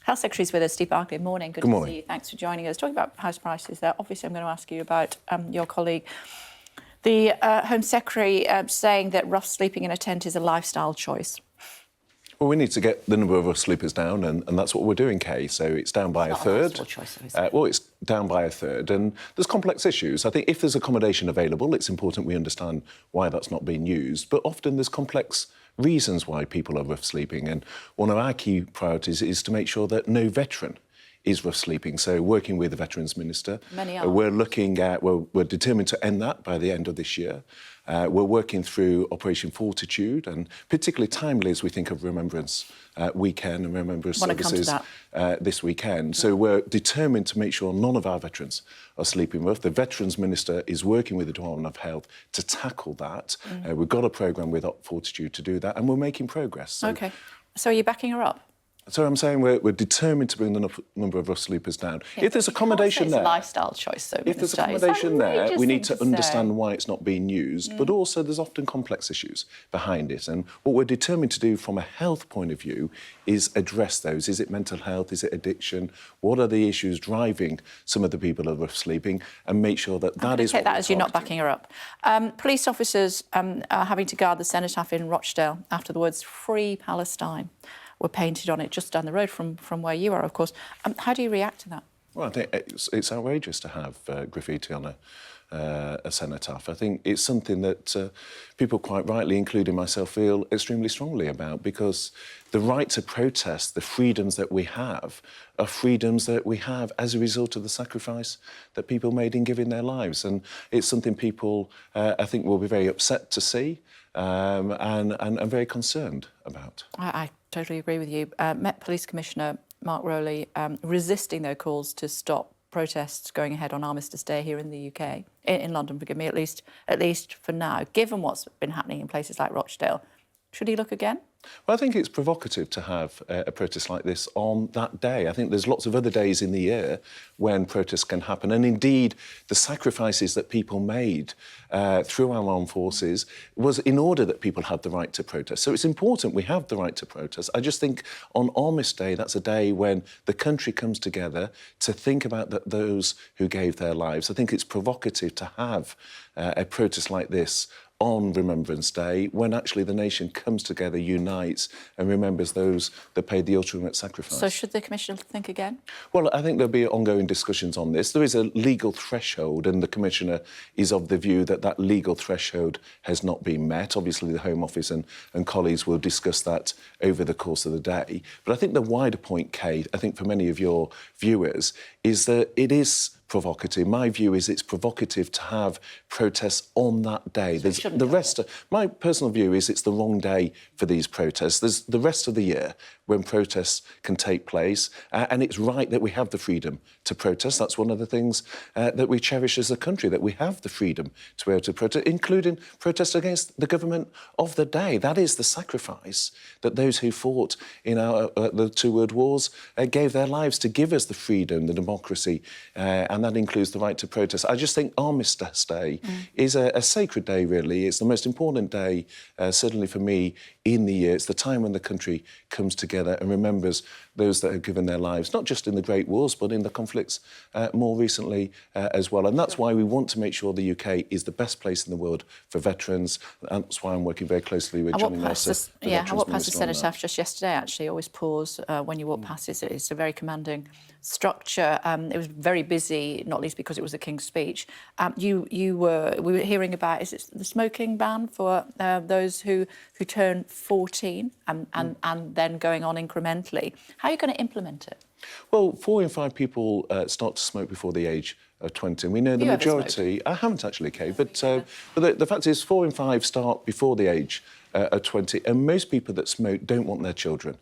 Health Secretary's with us, Steve Barclay. Morning. Good morning. To see you. Thanks for joining us. Talking about house prices there, obviously I'm going to ask you about your colleague, the Home Secretary, saying that rough sleeping in a tent is a lifestyle choice. Well, we need to get the number of rough sleepers down, and that's what we're doing, Kay. So it's down by a third. Choice, well, it's down by a third, and there's complex issues. I think if there's accommodation available, it's important we understand why that's not being used. But often there's complex reasons why people are rough sleeping, and one of our key priorities is to make sure that no veteran is rough sleeping. So working with the Veterans Minister, we're looking at, we're determined to end that by the end of this year. We're working through Operation Fortitude, and particularly timely as we think of Remembrance Weekend and Remembrance Services this weekend. So we're determined to make sure none of our veterans are sleeping rough. The Veterans Minister is working with the Department of Health to tackle that. We've got a programme with Fortitude to do that, and we're making progress. So, OK. So are you backing her up? So I'm saying we're determined to bring the number of rough sleepers down. Yeah, if there's accommodation there... It's a lifestyle choice, though, if there's accommodation there, we need to understand why it's not being used, but also there's often complex issues behind it. And what we're determined to do from a health point of view is address those. Is it mental health? Is it addiction? What are the issues driving some of the people who are rough sleeping? And make sure that that is what we're targeting. That as you're not backing her up. Police officers are having to guard the Cenotaph in Rochdale after the words "Free Palestine" were painted on it just down the road from where you are, of course. How do you react to that? Well, I think it's outrageous to have graffiti on a cenotaph. I think it's something that people quite rightly, including myself, feel extremely strongly about, because the right to protest, the freedoms that we have, are freedoms that we have as a result of the sacrifice that people made in giving their lives. And it's something people, I think, will be very upset to see and very concerned about. I totally agree with you. Met Police Commissioner Mark Rowley resisting their calls to stop protests going ahead on Armistice Day here in the UK, in London, forgive me, at least for now. Given what's been happening in places like Rochdale, should he look again? Well, I think it's provocative to have a protest like this on that day. I think there's lots of other days in the year when protests can happen. And indeed, the sacrifices that people made through our armed forces was in order that people had the right to protest. So it's important we have the right to protest. I just think on Armistice Day, that's a day when the country comes together to think about those who gave their lives. I think it's provocative to have a protest like this on Remembrance Day, when actually the nation comes together, unites and remembers those that paid the ultimate sacrifice. So should the Commissioner think again? Well, I think there'll be ongoing discussions on this. There is a legal threshold, and the Commissioner is of the view that that legal threshold has not been met. Obviously, the Home Office and colleagues will discuss that over the course of the day. But I think the wider point, Kate, I think for many of your viewers, is that it is provocative. My view is it's provocative to have protests on that day. There's the rest my personal view is it's the wrong day for these protests. There's the rest of the year when protests can take place, and it's right that we have the freedom to protest. That's one of the things that we cherish as a country, that we have the freedom to be able to protest, including protest against the government of the day. That is the sacrifice that those who fought in the two world wars gave their lives to give us the freedom, the democracy, and that includes the right to protest. I just think Armistice Day is a sacred day, really. It's the most important day, certainly for me, in the year. It's the time when the country comes together and remembers those that have given their lives, not just in the Great Wars, but in the conflicts more recently as well. And that's why we want to make sure the UK is the best place in the world for veterans. And that's why I'm working very closely with Johnny Mercer. I walked past the Cenotaph just yesterday, actually. Always pause when you walk past it. It's a very commanding structure. It was very busy, not least because it was the King's speech. We were hearing about, is it the smoking ban for those who turn 14 and then going on incrementally? How are you going to implement it? Well, 4 in 5 people start to smoke before the age of 20. And we know the majority... I haven't actually, Kate, but the fact is 4 in 5 start before the age of 20, and most people that smoke don't want their children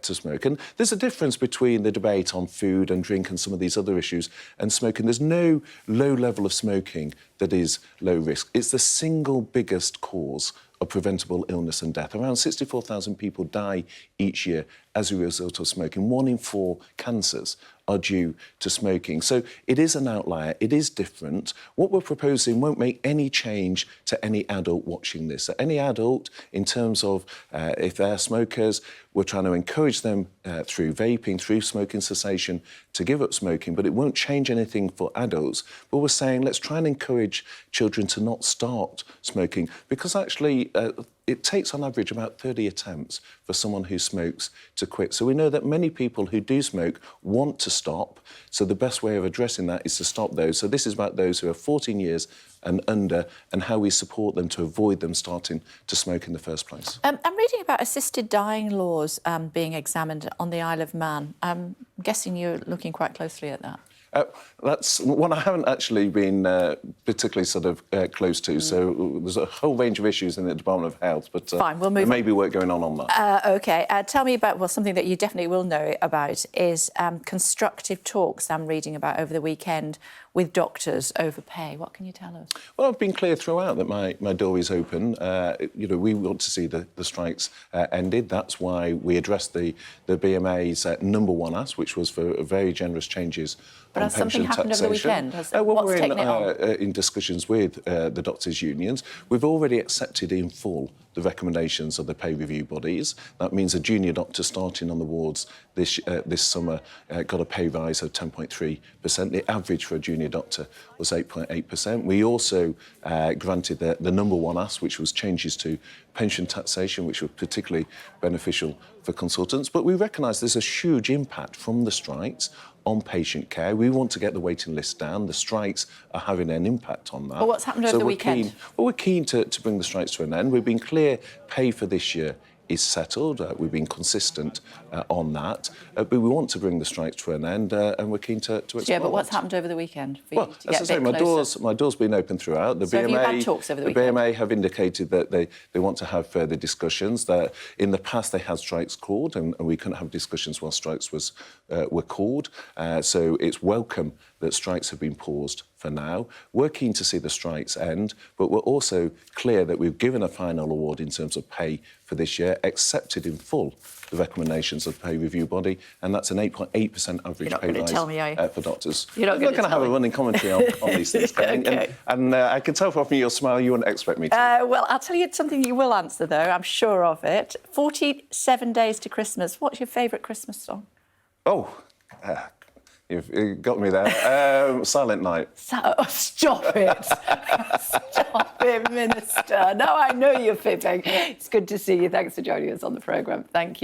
to smoke. And there's a difference between the debate on food and drink and some of these other issues and smoking. There's no low level of smoking that is low risk. It's the single biggest cause of preventable illness and death. Around 64,000 people die each year as a result of smoking. 1 in 4 cancers are due to smoking. So it is an outlier, it is different. What we're proposing won't make any change to any adult watching this. Any adult, in terms of if they're smokers, we're trying to encourage them through vaping, through smoking cessation, to give up smoking, but it won't change anything for adults. But we're saying let's try and encourage children to not start smoking, because actually it takes on average about 30 attempts for someone who smokes to quit. So we know that many people who do smoke want to stop. So the best way of addressing that is to stop those. So this is about those who are 14 years and under, and how we support them to avoid them starting to smoke in the first place. I'm reading about assisted dying laws being examined on the Isle of Man. I'm guessing you're looking quite closely at that. That's one I haven't actually been particularly sort of close to. So there's a whole range of issues in the Department of Health, but Fine, we'll move there may be work going on that. OK. Tell me about, well, something that you definitely will know about is constructive talks I'm reading about over the weekend with doctors over pay. What can you tell us? Well, I've been clear throughout that my door is open. You know, we want to see the strikes ended. That's why we addressed the BMA's number 1 ask, which was for very generous changes but on has something pension happened taxation. over the weekend? Well, what's taken it on? In discussions with the doctors' unions. We've already accepted in full the recommendations of the pay review bodies. That means a junior doctor starting on the wards this summer got a pay rise of 10.3%. The average for a junior doctor was 8.8%. We also granted the number 1 ask, which was changes to pension taxation, which were particularly beneficial for consultants. But we recognise there's a huge impact from the strikes on patient care. We want to get the waiting list down. The strikes are having an impact on that. But what's happened over the weekend? We're keen to bring the strikes to an end. We've been clear pay for this year is settled. We've been consistent on that. But we want to bring the strikes to an end, and we're keen to explore. Yeah, but what's happened over the weekend for you to get as I say, my door's been open throughout. The so BMA, have you had talks over the weekend? BMA have indicated that they want to have further discussions. That in the past they had strikes called, and we couldn't have discussions while strikes were called. So it's welcome that strikes have been paused for now. We're keen to see the strikes end, but we're also clear that we've given a final award in terms of pay for this year, accepted in full the recommendations of the pay review body, and that's an 8.8% average pay rise for doctors. You're not going to have a running commentary on these things, okay. and I can tell from your smile you wouldn't expect me to. Well, I'll tell you something you will answer, though, I'm sure of it. 47 days to Christmas. What's your favourite Christmas song? Oh, you've got me there. Silent Night. Stop it. Stop it, Minister. No, I know you're fibbing. It's good to see you. Thanks for joining us on the programme. Thank you.